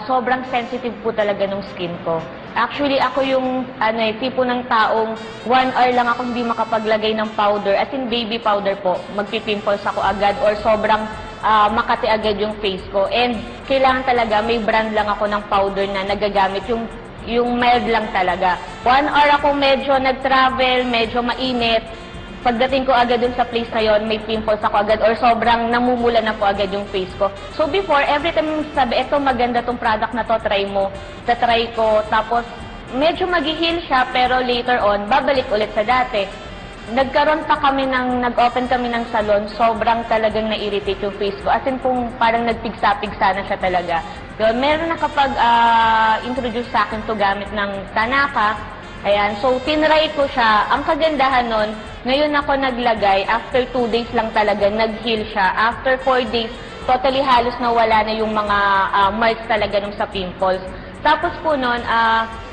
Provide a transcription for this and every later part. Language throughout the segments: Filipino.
Sobrang sensitive po talaga ng skin ko. Actually, ako yung tipo ng taong 1 hour lang ako hindi makapaglagay ng powder, as in baby powder po, magpipimples ako agad or sobrang makati agad yung face ko. And kailangan talaga may brand lang ako ng powder na nagagamit, yung mild lang talaga. 1 hour ako medyo nag-travel, medyo mainit. Pagdating ko agad dun sa place na yon, may pimples ako agad or sobrang namumula na po agad yung face ko. So before, every time sabi, eto maganda tong product na to, try mo. Tatry ko, tapos medyo mag-heal siya, pero later on, babalik ulit sa dati. Nag-open kami ng salon, sobrang talagang na-irritate yung face ko. As in kung parang nagpigsa-pigsa na siya talaga. So, meron na kapag introduce sa akin to gamit ng Tanaka. Ayan, so tinry ko siya. Ang kagandahan nun, ngayon ako naglagay, after 2 days lang talaga, nag-heal siya. After 4 days, totally halos nawala na yung mga marks talaga nung sa pimples. Tapos po nun,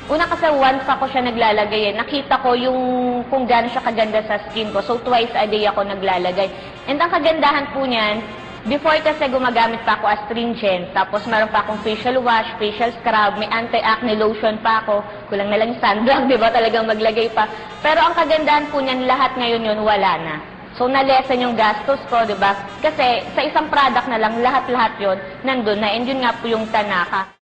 una kasi once ako siya naglalagay, nakita ko yung kung gaano siya kaganda sa skin ko. So twice a day ako naglalagay. And ang kagandahan po niyan, before kasi gumagamit pa ako astringent, tapos meron pa akong facial wash, facial scrub, may anti-acne lotion pa ako, kulang na lang yung sunblock, di ba, talagang maglagay pa. Pero ang kagandahan po niyan, lahat ngayon yun, wala na. So, na-lessen yung gastos ko, di ba? Kasi sa isang product na lang, lahat-lahat yun, nandun na. And yun nga po yung Tanaka.